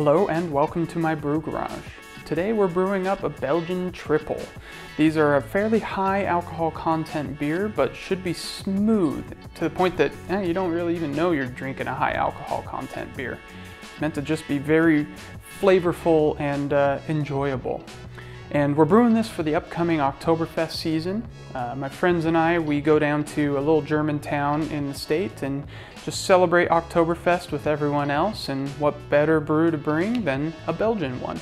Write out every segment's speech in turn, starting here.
Hello and welcome to my brew garage. Today we're brewing up a Belgian Tripel. These are a fairly high alcohol content beer, but should be smooth to the point that you don't really even know you're drinking a high alcohol content beer. It's meant to just be very flavorful and enjoyable. And we're brewing this for the upcoming Oktoberfest season. My friends and I, we go down to a little German town in the state and just celebrate Oktoberfest with everyone else, and what better brew to bring than a Belgian one.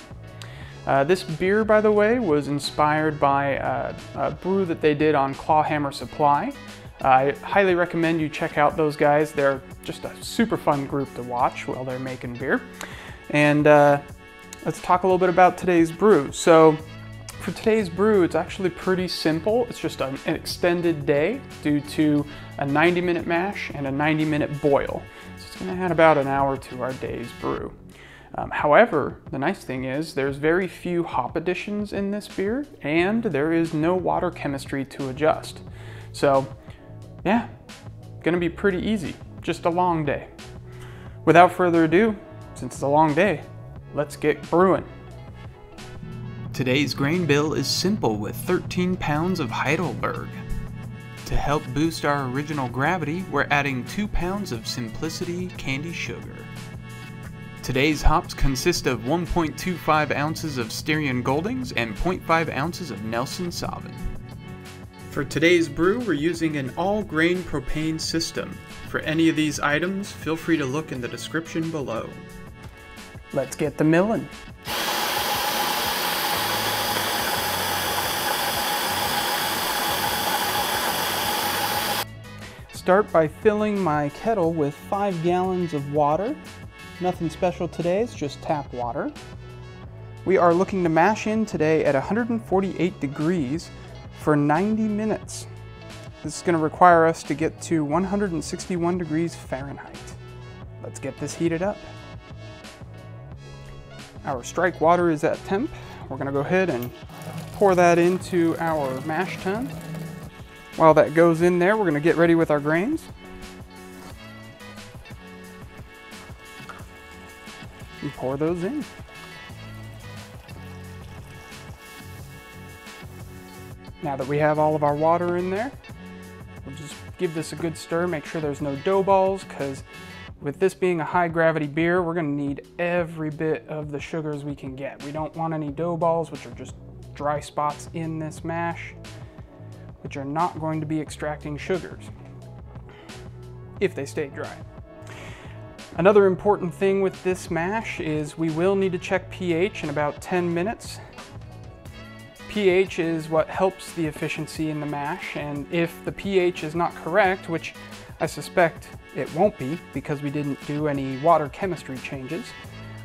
This beer, by the way, was inspired by a brew that they did on Clawhammer Supply. I highly recommend you check out those guys. They're just a super fun group to watch while they're making beer. And let's talk a little bit about today's brew. So for today's brew, it's actually pretty simple. It's just an extended day due to a 90-minute mash and a 90-minute boil. So it's going to add about an hour to our day's brew. However, the nice thing is there's very few hop additions in this beer, and there is no water chemistry to adjust. So yeah, gonna be pretty easy, just a long day. Without further ado, since it's a long day, let's get brewing. Today's grain bill is simple with 13 pounds of Heidelberg. To help boost our original gravity, we're adding 2 pounds of Simplicity Candi Sugar. Today's hops consist of 1.25 ounces of Styrian Goldings and 0.5 ounces of Nelson Sauvin. For today's brew, we're using an all-grain propane system. For any of these items, feel free to look in the description below. Let's get the milling. Start by filling my kettle with 5 gallons of water. Nothing special today, it's just tap water. We are looking to mash in today at 148 degrees for 90 minutes. This is going to require us to get to 161 degrees Fahrenheit. Let's get this heated up. Our strike water is at temp. We're going to go ahead and pour that into our mash tun. While that goes in there, we're going to get ready with our grains. And pour those in. Now that we have all of our water in there, we'll just give this a good stir, make sure there's no dough balls, because with this being a high gravity beer, we're going to need every bit of the sugars we can get. We don't want any dough balls, which are just dry spots in this mash, which are not going to be extracting sugars if they stay dry. Another important thing with this mash is we will need to check pH in about 10 minutes. pH is what helps the efficiency in the mash, and if the pH is not correct, which I suspect it won't be because we didn't do any water chemistry changes,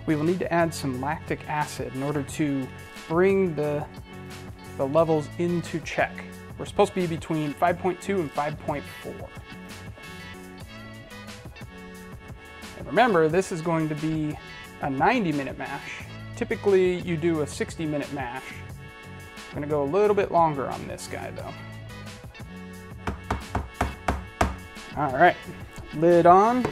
we will need to add some lactic acid in order to bring the levels into check. We're supposed to be between 5.2 and 5.4. And remember, this is going to be a 90-minute mash. Typically, you do a 60-minute mash. I'm going to go a little bit longer on this guy, though. All right, lid on.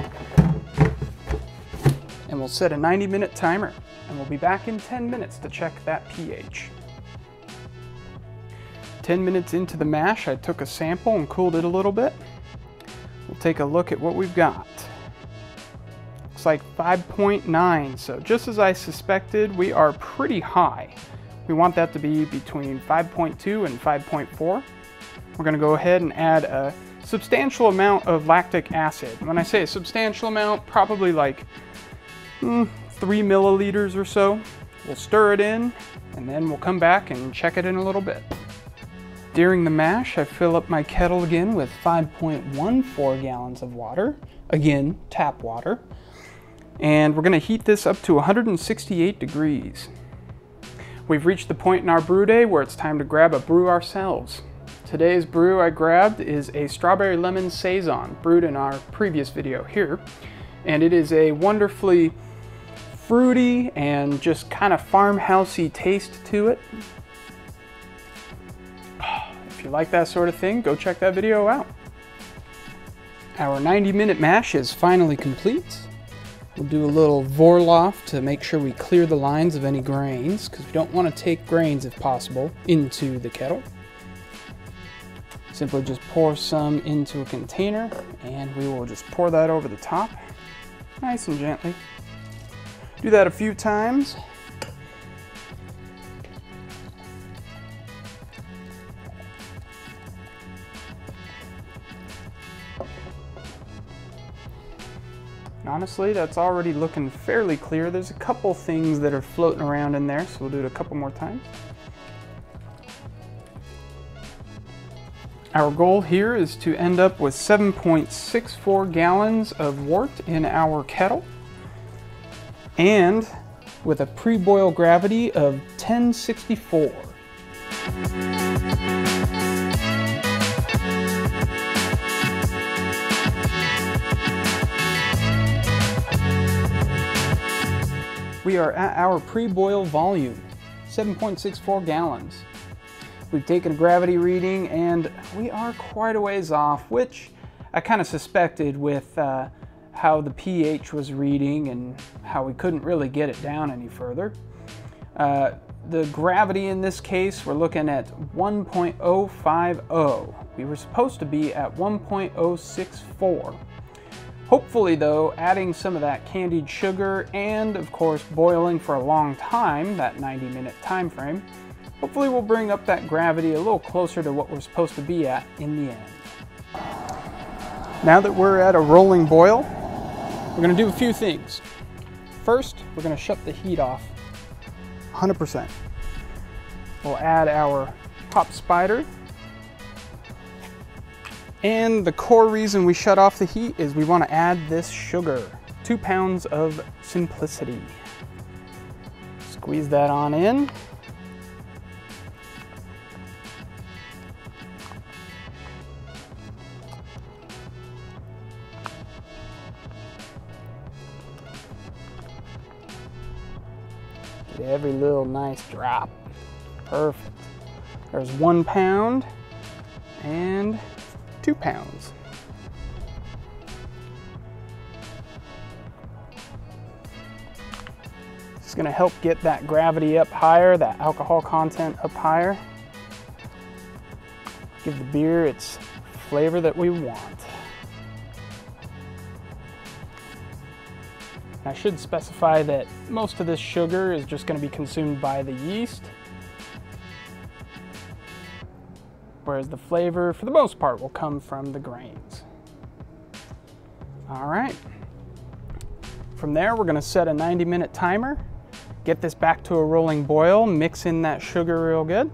And we'll set a 90-minute timer. And we'll be back in 10 minutes to check that pH. 10 minutes into the mash, I took a sample and cooled it a little bit. We'll take a look at what we've got. Looks like 5.9, so just as I suspected, we are pretty high. We want that to be between 5.2 and 5.4. We're going to go ahead and add a substantial amount of lactic acid. When I say a substantial amount, probably like 3 milliliters or so. We'll stir it in, and then we'll come back and check it in a little bit. During the mash, I fill up my kettle again with 5.14 gallons of water. Again, tap water. And we're going to heat this up to 168 degrees. We've reached the point in our brew day where it's time to grab a brew ourselves. Today's brew I grabbed is a strawberry lemon saison, brewed in our previous video here. And it is a wonderfully fruity and just kind of farmhousey taste to it. If you like that sort of thing, go check that video out. Our 90-minute mash is finally complete. We'll do a little Vorlauf to make sure we clear the lines of any grains, because we don't want to take grains, if possible, into the kettle. Simply just pour some into a container, and we will just pour that over the top, nice and gently. Do that a few times. Honestly, that's already looking fairly clear. There's a couple things that are floating around in there, so we'll do it a couple more times. Our goal here is to end up with 7.64 gallons of wort in our kettle, and with a pre-boil gravity of 1064. We are at our pre-boil volume, 7.64 gallons. We've taken a gravity reading and we are quite a ways off, which I kind of suspected with how the pH was reading and how we couldn't really get it down any further. The gravity in this case, we're looking at 1.050. We were supposed to be at 1.064. Hopefully though, adding some of that candied sugar and of course boiling for a long time, that 90-minute time frame, hopefully we'll bring up that gravity a little closer to what we're supposed to be at in the end. Now that we're at a rolling boil, we're going to do a few things. First, we're going to shut the heat off 100%. We'll add our hop spider. And the core reason we shut off the heat is we want to add this sugar. 2 pounds of simplicity. Squeeze that on in. Get every little nice drop. Perfect. There's 1 pound and 2 pounds. It's going to help get that gravity up higher, that alcohol content up higher. Give the beer its flavor that we want. I should specify that most of this sugar is just going to be consumed by the yeast, whereas the flavor, for the most part, will come from the grains. All right. From there, we're going to set a 90-minute timer, get this back to a rolling boil, mix in that sugar real good,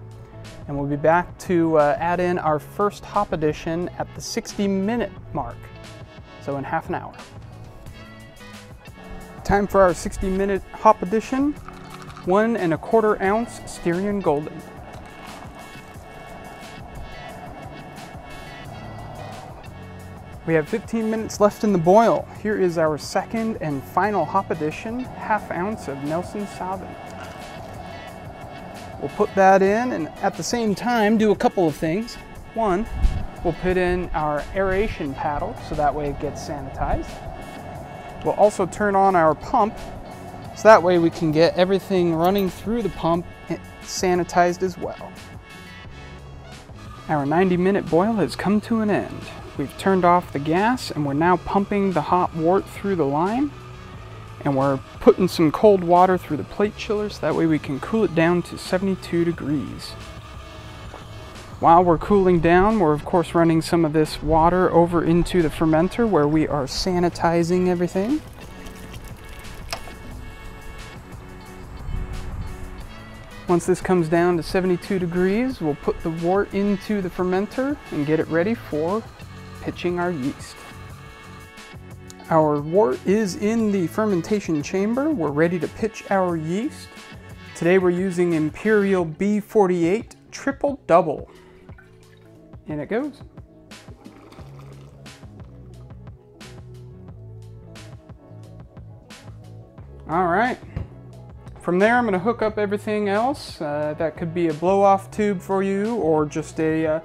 and we'll be back to add in our first hop addition at the 60-minute mark, so in half an hour. Time for our 60-minute hop addition, 1 1/4 ounce Styrian Goldings. We have 15 minutes left in the boil. Here is our second and final hop addition, 1/2 ounce of Nelson Sauvin. We'll put that in and at the same time do a couple of things. One, we'll put in our aeration paddle so that way it gets sanitized. We'll also turn on our pump so that way we can get everything running through the pump sanitized as well. Our 90-minute boil has come to an end. We've turned off the gas and we're now pumping the hot wort through the line, and we're putting some cold water through the plate chiller so that way we can cool it down to 72 degrees. While we're cooling down, we're of course running some of this water over into the fermenter where we are sanitizing everything. Once this comes down to 72 degrees, we'll put the wort into the fermenter and get it ready for pitching our yeast. Our wort is in the fermentation chamber. We're ready to pitch our yeast. Today we're using Imperial B48 Triple Double. And it goes. All right. From there, I'm going to hook up everything else. That could be a blow-off tube for you or just a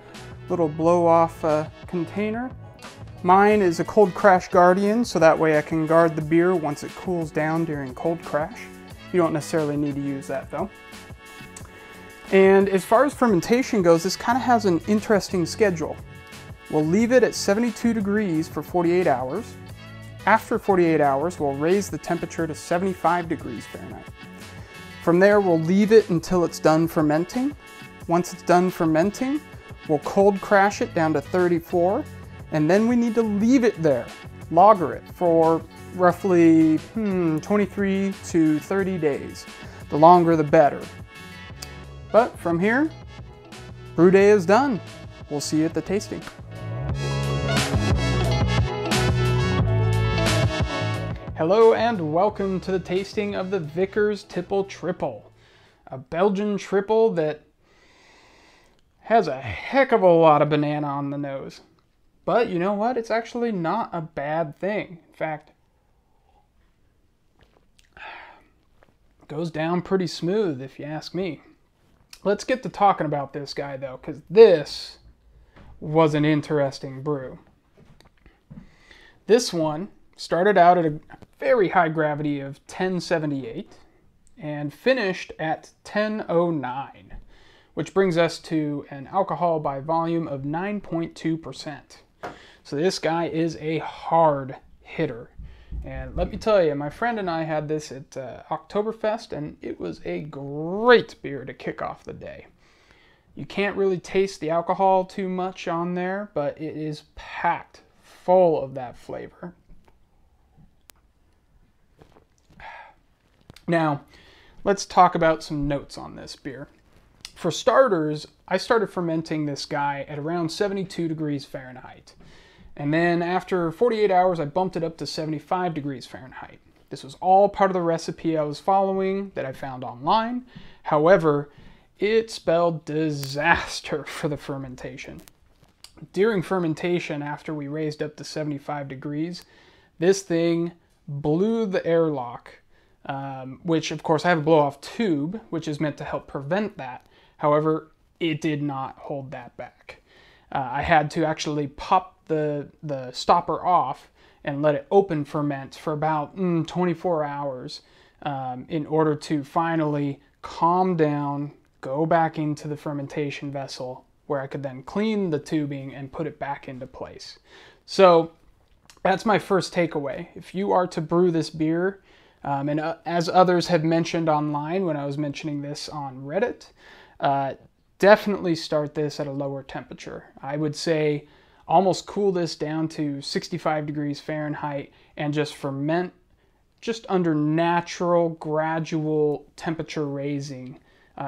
little blow-off container. Mine is a Cold Crash Guardian, so that way I can guard the beer once it cools down during cold crash. You don't necessarily need to use that though. And as far as fermentation goes, this kind of has an interesting schedule. We'll leave it at 72 degrees for 48 hours. After 48 hours, we'll raise the temperature to 75 degrees Fahrenheit. From there, we'll leave it until it's done fermenting. Once it's done fermenting, we'll cold crash it down to 34, and then we need to leave it there, lager it for roughly 23 to 30 days. The longer, the better. But from here, brew day is done. We'll see you at the tasting. Hello and welcome to the tasting of the Vickers Tipple Triple, a Belgian triple that has a heck of a lot of banana on the nose. But you know what? It's actually not a bad thing. In fact, it goes down pretty smooth if you ask me. Let's get to talking about this guy though, because this was an interesting brew. This one started out at a very high gravity of 1078 and finished at 1009, which brings us to an alcohol by volume of 9.2%. So this guy is a hard hitter. And let me tell you, my friend and I had this at Oktoberfest, and it was a great beer to kick off the day. You can't really taste the alcohol too much on there, but it is packed full of that flavor. Now, let's talk about some notes on this beer. For starters, I started fermenting this guy at around 72 degrees Fahrenheit. And then after 48 hours, I bumped it up to 75 degrees Fahrenheit. This was all part of the recipe I was following that I found online. However, it spelled disaster for the fermentation. During fermentation, after we raised up to 75 degrees, this thing blew the airlock, which of course I have a blow-off tube, which is meant to help prevent that. However, it did not hold that back. I had to actually pop the stopper off and let it open ferment for about 24 hours in order to finally calm down, go back into the fermentation vessel where I could then clean the tubing and put it back into place. So that's my first takeaway. If you are to brew this beer, and as others have mentioned online when I was mentioning this on Reddit, definitely start this at a lower temperature. I would say almost cool this down to 65 degrees Fahrenheit and just ferment just under natural, gradual temperature raising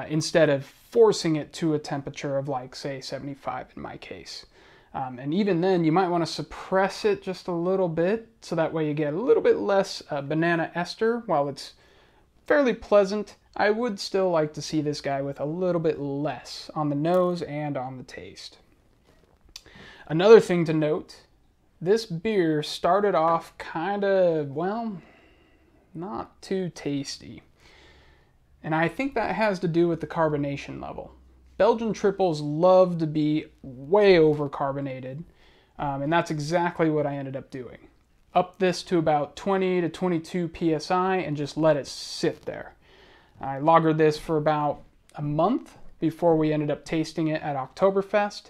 instead of forcing it to a temperature of like, say, 75 in my case. And even then, you might want to suppress it just a little bit so that way you get a little bit less banana ester. While it's fairly pleasant, I would still like to see this guy with a little bit less on the nose and on the taste. Another thing to note, this beer started off kind of, well, not too tasty. And I think that has to do with the carbonation level. Belgian triples love to be way over carbonated, and that's exactly what I ended up doing. Up this to about 20 to 22 psi and just let it sit there. I lagered this for about a month before we ended up tasting it at Oktoberfest.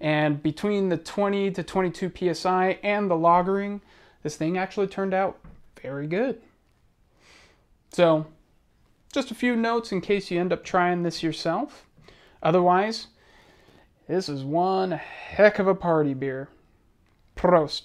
And between the 20 to 22 psi and the lagering, this thing actually turned out very good. So, just a few notes in case you end up trying this yourself. Otherwise, this is one heck of a party beer. Prost.